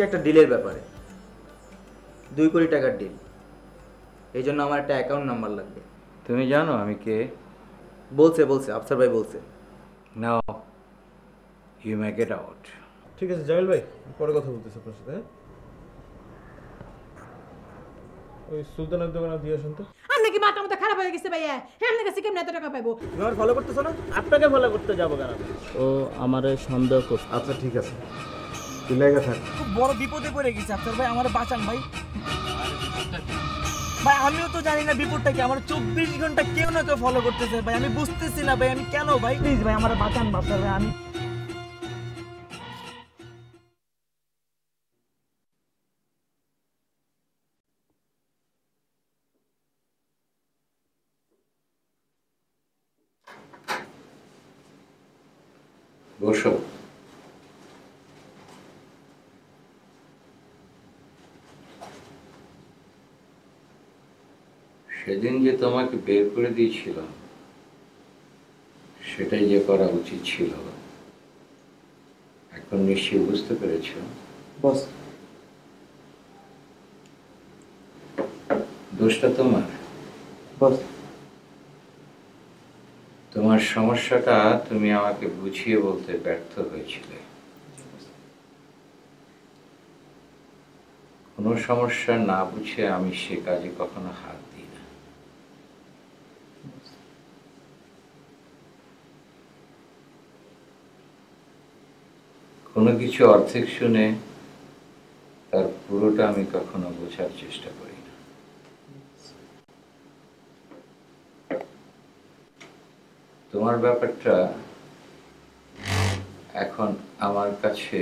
একটা ডিলের ব্যাপারে 2 কোটি টাকার ডিল, এই জন্য আমার একটা অ্যাকাউন্ট নাম্বার লাগবে। তুমি জানো আমি কে? বলছে আফসার ভাই বলছে। Now you make it out. ঠিক আছে জামিল ভাই, পরে কথা বলতেছি আপনার সাথে। ওই সুলতানের দোকানে দিয়ে আসুন তো। আপনি কি মাথা মতো খারাপ হয়ে গেছে ভাইয়া? হ্যাঁ আপনার কাছে কেমনে এত টাকা পাবো? তুমি আর ফলো করতেছো না? আপনাকে ফলো করতে যাবো কেন? ও আমারে সন্দেহ করছে। আচ্ছা ঠিক আছে, তুই লেগে থাক। খুব বড় বিপদে পড়ে গেছে আফসার ভাই, আমার বাঁচান ভাই। ভাই আমিও তো জানি না বিপদটা কি, আমার 24 ঘন্টা কেউ না কেউ ফলো করতেছে ভাই, আমি বুঝতেছি না ভাই আমি কেন ভাই। প্লিজ ভাই আমার বাঁচান আফসার ভাই। আমি বসো। সেদিন যে তোমাকে বের করে দিয়েছিলাম সেটাই যে করা উচিত ছিল, এখন নিশ্চয়ই বুঝতে পেরেছ? বস দোষটা তোমার। বস তোমার সমস্যাটা তুমি আমাকে বুঝিয়ে বলতে ব্যর্থ হয়েছিলে। কোনো সমস্যা না বুঝে আমি সে কাজে কখনো হাত দিই না। কোনো কিছু অর্ধেক শুনে তার পুরোটা আমি কখনো বোঝার চেষ্টা করি না। তোমার ব্যাপারটা এখন আমার কাছে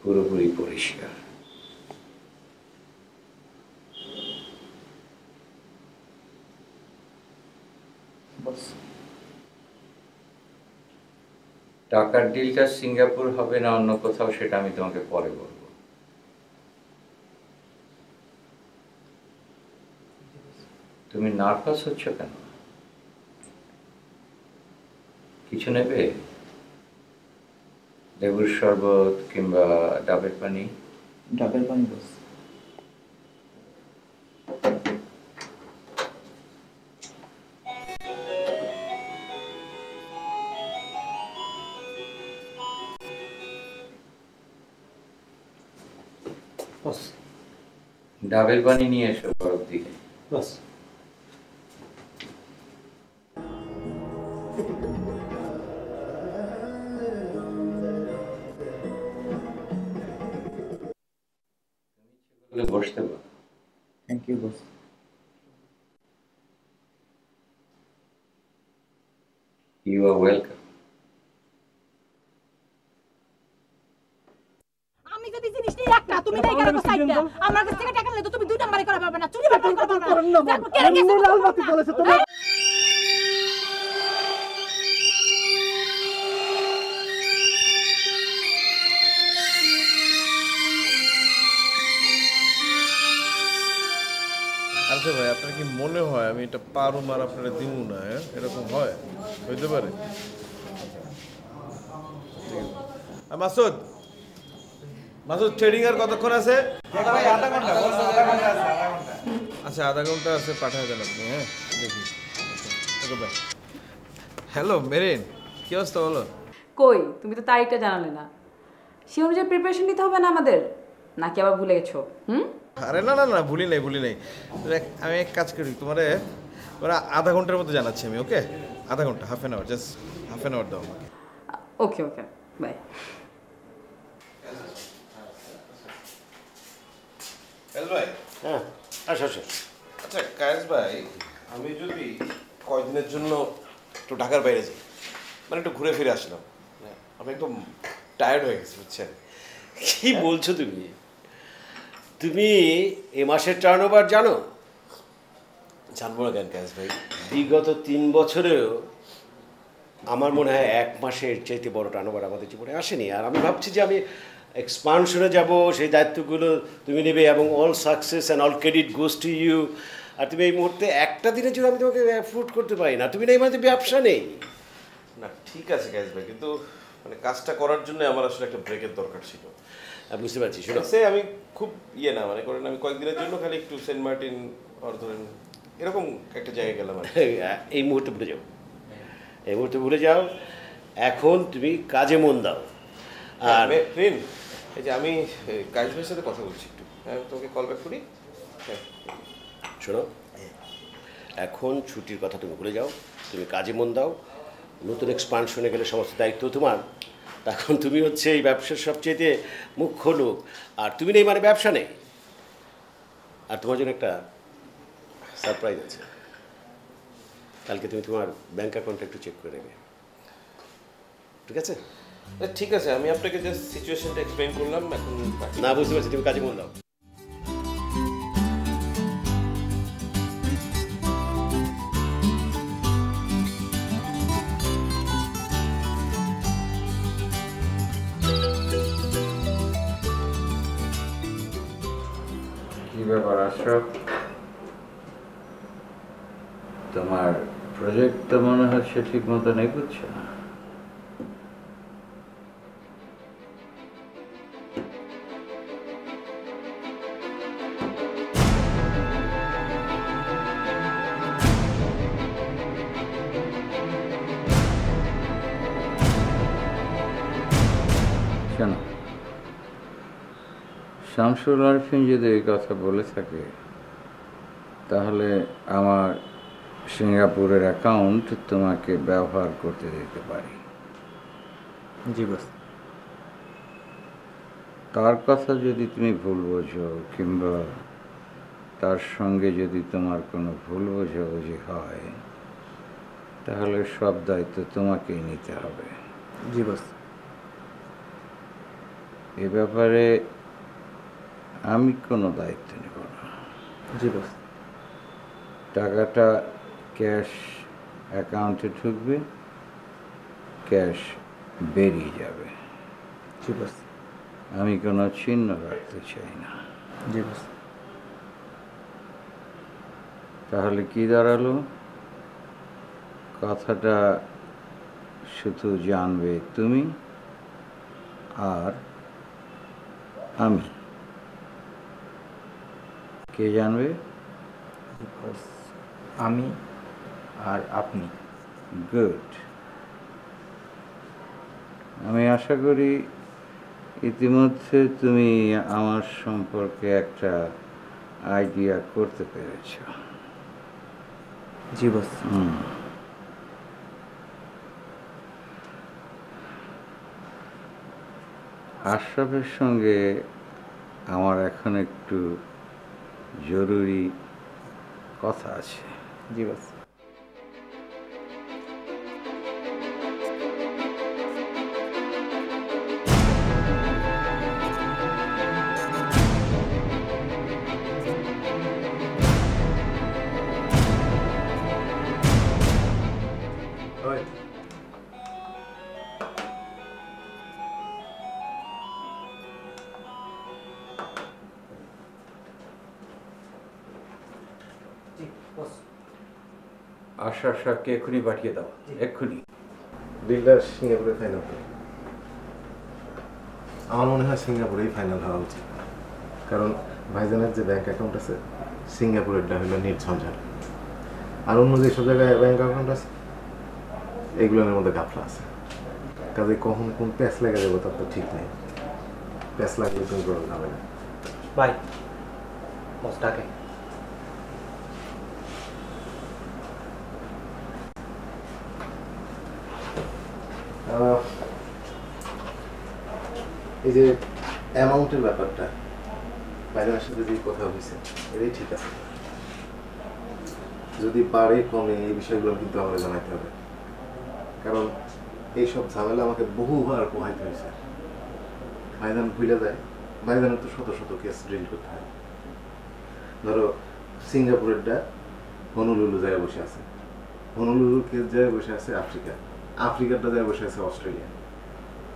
পুরোপুরি পরিষ্কার। টাকার ডিলটা সিঙ্গাপুর হবে না অন্য কোথাও সেটা আমি তোমাকে পরে বলবো। তুমি নার্ভাস হচ্ছ কেন? কিছু নেবে? লেবুর শরবত কিংবা ডাবের পানি? ডাবের পানি বস। ডাবের পানি নিয়ে এসো বরফ দিকে। বাস বসতে পারো। Thank you boss. You are welcome. আমি যদি জিনিস নিয়ে একটা তুমি নাই করার সাইডটা আমার কাছ থেকে টাকা নিলে তো তুমি 2 নাম্বারে করা পারবে না, চুরি ব্যাপার করা পারবে না। কেন গেছে লাল বাতি বলেছে তুমি? আচ্ছা আচ্ছা ভাই, আপনার কি মনে হয় আমি এটা পারুম আর আপনারা দিব না? এরকম হয়, হইতে পারে? আর মাসুদ, মাসুদ ট্রেডিং আর কতক্ষণ আছে? আচ্ছা, আধা ঘন্টা আছে, পাঠিয়ে দেন আপনি। হ্যাঁ, দেখি। ওকে ভাই। হ্যালো মেরিন, কি অবস্থা বলো? কই, তুমি তো তারিখটা জানালে না। সে অনুযায়ী প্রিপারেশন নিতে হবে না আমাদের, নাকি আবার ভুলে গেছো? আরে না না না, ভুলি নাই ভুলি নাই। আমি এক কাজ করি, তোমারে আধা ঘন্টার মতো জানাচ্ছি আমি। ওকে, আধা ঘন্টা, half an hour, just half an hour দাও আমাকে। Okay okay, bye. ভাই, হ্যাঁ, আচ্ছা আচ্ছা। আচ্ছা কায়েস ভাই, আমি যদি কয়েকদিনের জন্য একটু ঢাকার বাইরে যাই, মানে একটু ঘুরে ফিরে আসলাম, আমি একদম টায়ার্ড হয়ে গেছি, বুঝছেন? কি বলছো তুমি? তুমি এ মাসের টার্নওভার জানো? জানবো না কেন কায়েস ভাই? বিগত 3 বছরেও আমার মনে হয় 1 মাসের চাইতে বড় টার্নওভার আমাদের জীবনে আসেনি। আর আমি ভাবছি যে আমি এক্সপানশনে যাব, সেই দায়িত্বগুলো তুমি নেবে, এবং all success and all credit goes to you. আর তুমি এই মুহূর্তে একটা দিনের জন্য আমি তোমাকে অ্যাফোর্ড করতে পারি না। তুমি না এই মাঝে ব্যবসা নেই। না ঠিক আছে কায়েস ভাই, কিন্তু মানে কাজটা করার জন্য আমার আসলে একটা ব্রেকের দরকার ছিল। বুঝতে পারছি, শোনো, সে আমি খুব ইয়ে না, মানে করেন আমি কয়েকদিনের জন্য খালি একটু সেন্ট মার্টিন আর ধরেন এরকম একটা জায়গায় গেলাম আর কি। এই মুহূর্তে ভুলে যাও, এই মুহূর্তে ভুলে যাও। এখন তুমি কাজে মন দাও। আর ফ্রেন্ড, এই যে আমি কায়েস ভাইয়ের সাথে কথা বলছি, একটু তোকে কল ব্যাক করি। হ্যাঁ শোনো, এখন ছুটির কথা তুমি ভুলে যাও, তুমি কাজে মন দাও। নতুন এক্সপানশনে গেলে সমস্ত দায়িত্ব তোমার। তখন তুমি হচ্ছে এই ব্যবসার সবচেয়ে মুখ্য লোক, আর তুমি নেই মানে ব্যবসা নেই। আর তোমার জন্য একটা সারপ্রাইজ আছে। কালকে তুমি তোমার ব্যাংক অ্যাকাউন্টটা একটু চেক করে নেবে, ঠিক আছে? ঠিক আছে, আমি আপনাকে জাস্ট সিচুয়েশনটা এক্সপ্লেইন করলাম, এখন না, বুঝতে পারছি, তুমি কাজে মন দাও। কি ব্যাপার আশরাফ, তোমার প্রজেক্ট তো মনে হচ্ছে ঠিক মতো এগোচ্ছে না। শোনো, শামসুল আরফিন যদি এই কথা বলে থাকে, তাহলে আমার সিঙ্গাপুরের অ্যাকাউন্ট তোমাকে ব্যবহার করতে দিতে পারি। জি বস। তার কথা যদি তুমি ভুল বোঝো, কিংবা তার সঙ্গে যদি তোমার কোনো ভুল বোঝাবুঝি হয়, তাহলে সব দায়িত্ব তোমাকেই নিতে হবে। জি বস। এ ব্যাপারে আমি কোনো দায়িত্ব নেব না। জি বস। টাকাটা ক্যাশ অ্যাকাউন্টে ঢুকবে, ক্যাশ বেরিয়ে যাবে। জি বস। আমি কোনো চিহ্ন রাখতে চাই না। জি বস। তাহলে কি দাঁড়ালো? কথাটা শুধু জানবে তুমি আর আমি। কে জানবে? বস, আমি আর আপনি। গুড। আমি আশা করি ইতিমধ্যে তুমি আমার সম্পর্কে একটা আইডিয়া করতে পেরেছ। জি বস। আশরাফের সঙ্গে আমার এখন একটু জরুরি কথা আছে। জি বস। আশার শাককে এক্ষুনি পাঠিয়ে দাও, এক্ষুনি। ডিলটা সিঙ্গাপুরে ফাইনাল করে। আমার মনে হয় সিঙ্গাপুরেই ফাইনাল হওয়া উচিত, কারণ ভাইজানের যে ব্যাংক অ্যাকাউন্ট আছে সিঙ্গাপুরেরটা হলো নির্ঝঞ্ঝাট, আর অন্য যেসব জায়গায় ব্যাংক অ্যাকাউন্ট আছে এগুলোর মধ্যে গাফলা আছে। কাজে কখন কোন প্যাস লেগে যাবো তার তো ঠিক নেই। প্যাস লাগলে তুমি করে যাবে না। ভাই বস ডাকে। এই যে অ্যামাউন্টের ব্যাপারটা ভাইজানের সাথে যে কথা হয়েছে এটাই ঠিক আছে। যদি বাড়ে কমে এই বিষয়গুলো কিন্তু আমাকে জানাতে হবে, কারণ এইসব ঝামেলা আমাকে বহুবার পোহাইতে হয়েছে। ভাইজান ভুলে যায়, ভাইজানের তো শত শত কেস ডিল করতে হয়। ধরো সিঙ্গাপুরেরটা হনুলুলু জায়গায় বসে আছে, হনুলুলুর কেস জায়গায় বসে আছে আফ্রিকা, আফ্রিকারটা জায়গায় বসে আছে অস্ট্রেলিয়া।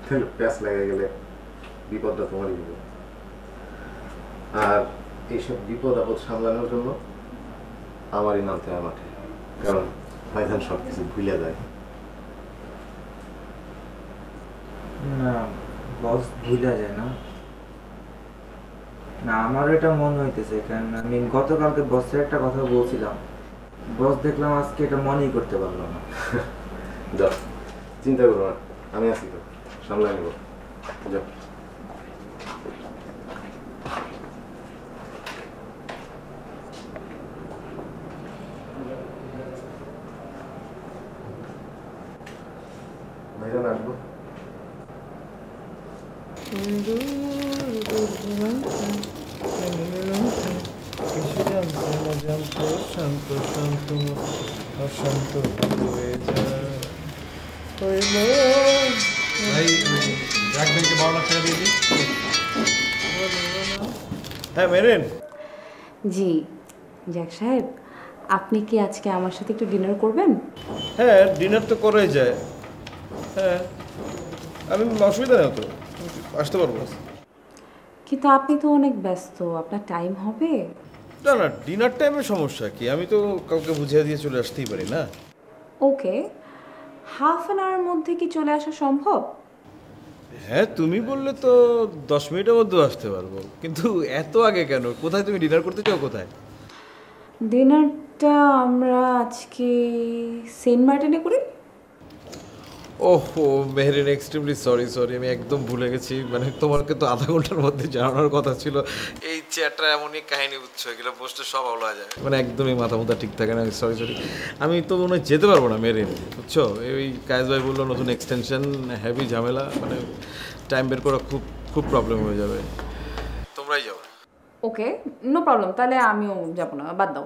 তাহলে প্যাস লেগে গেলে বিপদটা তোমারই হবে। আর এইসব বিপদ আপদ সামলানোর জন্য আমারই নামতে হয় মাঠে, কারণ ভাইজান সব কিছু ভুলে যায়। না বস ভুলা যায় না। না আমার এটা মনে হইতেছে, কারণ আমি গতকালকে বসের একটা কথা বলছিলাম, বস দেখলাম আজকে এটা মনেই করতে পারলো না। যাও, চিন্তা করো না, আমি আছি তো, সামলাই নেব। যাও। ভাইজান আসবো। হ্যাঁ মেরিন। জি জ্যাক সাহেব, আপনি কি আজকে আমার সাথে একটু ডিনার করবেন? হ্যাঁ, ডিনার তো করাই যায়। হ্যাঁ, আমি অসুবিধা নেই তো, আসতে পারবো। কিন্তু আপনি তো অনেক ব্যস্ত, আপনার টাইম হবে? না না, ডিনার টাইমে সমস্যা কি? আমি তো কাউকে বুঝিয়ে দিয়ে চলে আসতেই পারি না। ওকে, হাফ অ্যান আওয়ারের মধ্যে কি চলে আসা সম্ভব? হ্যাঁ, তুমি বললে তো 10 মিনিটের মধ্যে আসতে পারবো, কিন্তু এত আগে কেন? কোথায় তুমি ডিনার করতে চাও? কোথায়? ডিনারটা আমরা আজকে সেন্ট মার্টিনে করি। ওহো মেহরিন, এক্সট্রিমলি সরি, আমি একদম ভুলে গেছি। মানে তোমাকে তো আধা ঘন্টার মধ্যে জানানোর কথা ছিল। এই চ্যাটটা এমনই কাহিনী উৎস, এগুলো পোস্টে সব আলো হয়ে যায়, মানে একদমই মাথা মুথা ঠিক থাকে না। সরি, আমি তো মনে হয় যেতে পারবো না মেহরিন, বুঝছো? এই কায়েস ভাই বললো নতুন এক্সটেনশন, হেভি ঝামেলা, মানে টাইম বের করা খুব খুব প্রবলেম হয়ে যাবে। তোমরাই যাও। ওকে, নো প্রবলেম, তাহলে আমিও যাবো না, বাদ দাও।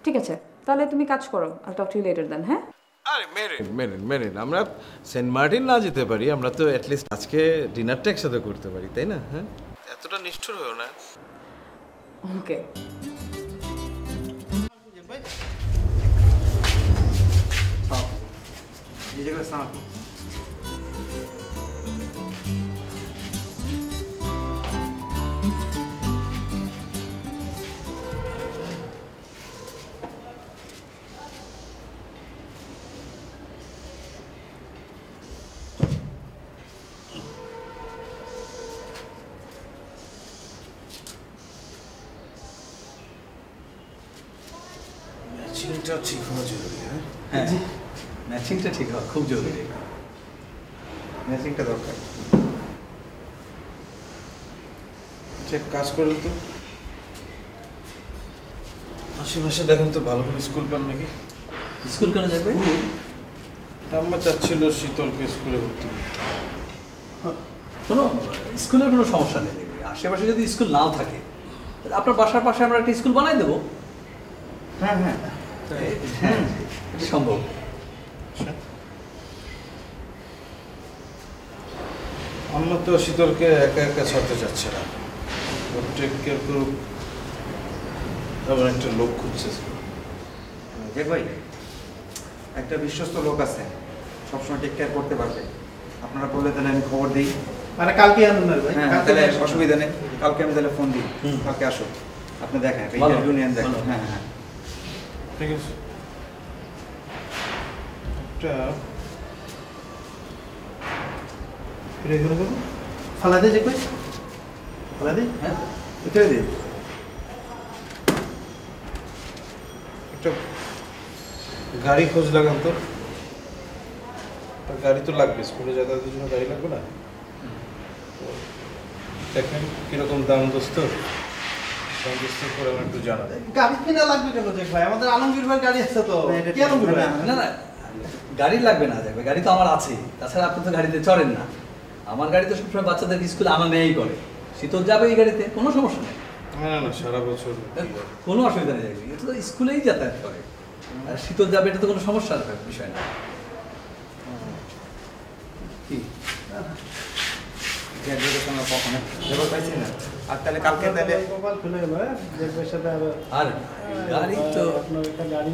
ঠিক আছে, তাহলে তুমি কাজ করো, I talk to you later then. হ্যাঁ আরে মেরিন, আমরা সেন্ট মার্টিন না যেতে পারি, আমরা তো অ্যাটলিস্ট আজকে ডিনারটা একসাথে করতে পারি, তাই না? হ্যাঁ, এতটা নিষ্ঠুর হয়েও না। ওকে। ম্যাচিংটা ঠিক হওয়া জরুরি। হ্যাঁ, ম্যাচিংটা ঠিক হওয়া খুব জরুরি, ম্যাচিংটা দরকার। ঠিক কাজ করুন তো, আশেপাশে দেখেন তো ভালো করে স্কুল পান নাকি। স্কুল কেন যাবে? আম্মা চাচ্ছিল শীতলকে স্কুলে ভর্তি করতে। কোনো স্কুলের কোনো সমস্যা নেই, আশেপাশে যদি স্কুল নাও থাকে আপনার বাসার পাশে আমরা একটা স্কুল বানাই দেবো। হ্যাঁ হ্যাঁ হ্যাঁ, এটা সম্ভব। আম্মা তো শীতলকে একা একা ছাড়তে চাচ্ছে না, ওর টেক কেয়ার করুক, এমন একটা লোক খুঁজছে। যে ভাই একটা বিশ্বস্ত লোক আছে, সবসময় টেক কেয়ার করতে পারবে, আপনারা বললে তাহলে আমি খবর দিই। মানে কালকে আনুন না ভাই? হ্যাঁ তাহলে অসুবিধা নেই, কালকে আমি তাহলে ফোন দিই, কালকে আসো, আপনি দেখেন ইন্টারভিউ নিয়ে দেখেন। হ্যাঁ হ্যাঁ ঠিক আছে একটা ফালা দে যে কই ফালা দে হ্যাঁ কোথায় দে একটা গাড়ি খোঁজ লাগান তো গাড়ি তো লাগবে স্কুলে যাতায়াতের জন্য গাড়ি লাগবে না দেখেন কিরকম দাম দোস্ত দাম দোস্ত করে আমার একটু জানা গাড়ি কিনা লাগবে কেন দেখ ভাই আমাদের আলমগীর ভাই গাড়ি আছে তো কেন না না গাড়ি লাগবে না দেখবে গাড়ি তো আমার আছে তাছাড়া আপনি তো গাড়িতে চড়েন না আমার গাড়িতে সবসময় বাচ্চাদেরকে স্কুলে আনা নেই করে শীতল যাবে এই গাড়িতে কোনো সমস্যা নেই না না সারা বছর কোনো অসুবিধা নেই এটা তো স্কুলেই যাতায়াত করে আর শীতল যাবে এটা তো কোনো সমস্যার বিষয় না কি আর তাহলে কালকে তাহলে কপাল খুলে গেল সাথে আর গাড়ি তো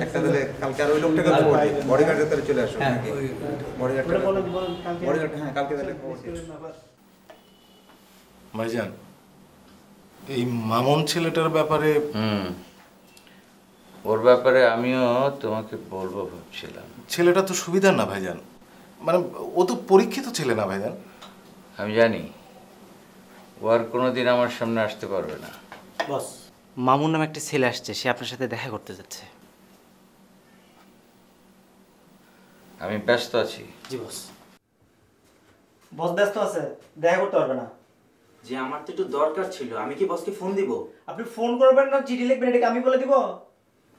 একটা তাহলে কালকে আর ওই লোকটাকে বডিগার্ডের তাহলে চলে আসো হ্যাঁ বডিগার্ড হ্যাঁ কালকে তাহলে ভাইজান এই মামুন ছেলেটার ব্যাপারে ওর ব্যাপারে আমিও তোমাকে বলবো ভাবছিলাম। ছেলেটা তো সুবিধার না ভাইজান, মানে ও তো পরীক্ষিত ছেলে না ভাইজান। আমি জানি ও আর কোনোদিন আমার সামনে আসতে পারবে না। বস, মামুন নামে একটা ছেলে আসছে, সে আপনার সাথে দেখা করতে যাচ্ছে। আমি ব্যস্ত আছি। জি বস। বস ব্যস্ত আছে, দেখা করতে পারবে না। যে আমার তো একটু দরকার ছিল, আমি কি বসকে ফোন দিব? আপনি ফোন করবেন না চিঠি লিখবেন, এটাকে আমি বলে দিব?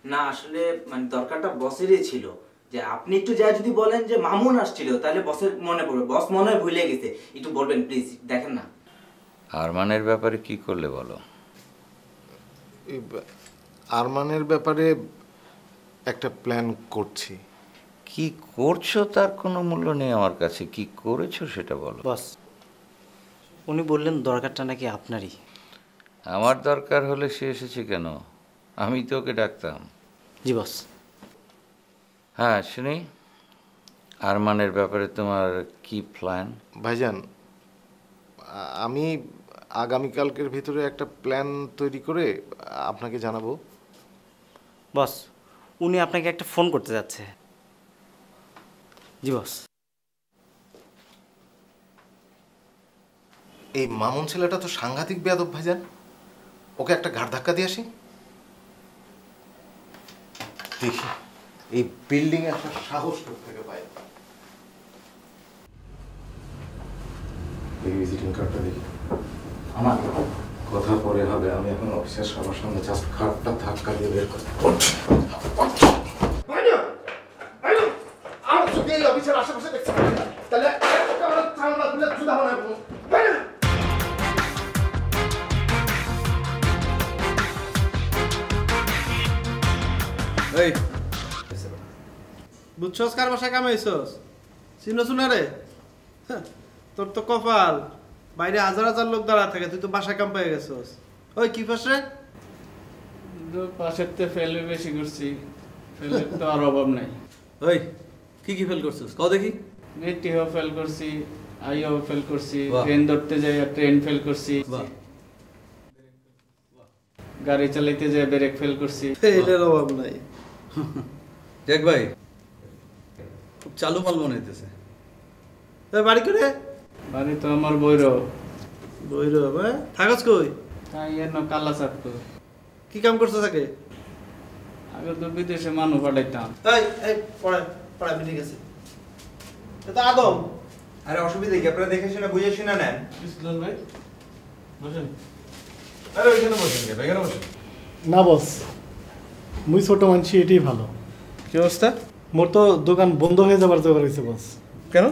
না আসলে মানে দরকারটা বসেরই ছিল, যে আপনি একটু যা যদি বলেন যে মামুন আসছিল তাহলে বসের মনে পড়বে। বস মনে হয় ভুলে গেছে, একটু বলবেন প্লিজ, দেখেন না। আরমানের ব্যাপারে কি করলে বলো? আরমানের ব্যাপারে একটা প্ল্যান করছি। কি করছো তার কোনো মূল্য নেই আমার কাছে, কি করেছো সেটা বলো। বস, উনি বললেন দরকারটা নাকি আপনারই। আমার দরকার হলে সে এসেছে কেন? আমি তো ওকে ডাকতাম। জি বস। হ্যাঁ শুনি, আরমানের ব্যাপারে তোমার কি প্ল্যান? ভাইজান, আমি আগামীকালকের ভিতরে একটা প্ল্যান তৈরি করে আপনাকে জানাবো। বস, উনি আপনাকে একটা ফোন করতে যাচ্ছে। জি বস। এই মামুন ছেলেটা তো সাংঘাতিক বেয়াদব ভাইজান, ওকে একটা ঘাড় ধাক্কা দিয়ে আসি। দেখি এই বিল্ডিং এ আসার সাহস থেকে পাই। দেখি ভিজিটিং কার্ডটা দেখি। আমার কথা পরে হবে, আমি এখন অফিসের সবার সামনে জাস্ট কার্ডটা ধাক্কা দিয়ে বের করতে অফিসের আশেপাশে দেখছি তাহলে এই বুঝছস কার বাসায় কামাইছস? চিনো শুনে রে, তোর তো কপাল, বাইরে হাজার হাজার লোক দাঁড়া থাকে, তুই তো বাসায় কাম পেয়ে গেছস। ওই কি ফাস রে? পাশের তো ফেলে বেশি করছি, ফেলের তো আর অভাব নাই। ওই কি কি ফেল করছিস কও দেখি। বেটিও ফেল করছি, আইও ফেল করছি, ট্রেন ধরতে যাই ট্রেন ফেল করছি, গাড়ি চালাইতে যাই ব্রেক ফেল করছি। ফেলের অভাব নাই। দেখ ভাই, খুব চালু মাল মনে হইতেছে। বাড়ি করে? বাড়ি তো আমার বৈরব। বৈরব? হ্যাঁ, থাকস কই? তাই এর কালা চাকু। কি কাম করছো থাকে? আগে তো বিদেশে মানুষ পাঠাইতাম। এই এই পড়াই ঠিক আছে। এটা আদম। আরে অসুবিধা কি, আপনারা দেখে শুনে বুঝে শুনে নেন। ইসলাম ভাই বসেন। আরে ওইখানে বসেন কেন, এখানে বসেন। না বস, মুই ছোট মানছি, এটাই ভালো। কি অবস্থা? মোর তো দোকান বন্ধ হয়ে যাবার জোগাড় হয়েছে বস। কেন?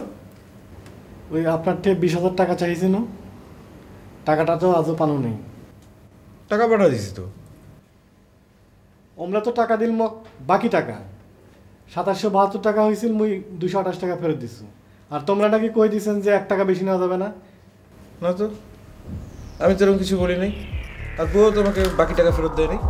ওই আপনার থেকে 20,000 টাকা চাইছিল, টাকাটা তো আজও পানো নেই। টাকা পাঠা দিছি তো। আমরা তো টাকা দিল বাকি টাকা 2772 টাকা হয়েছিল, মুই 228 টাকা ফেরত দিচ্ছি। আর তোমরা নাকি কই দিছেন যে 1 টাকা বেশি নেওয়া যাবে না। না তো, আমি তো এরকম কিছু বলি নাই। আর বউ তোমাকে বাকি টাকা ফেরত দেয় নাই।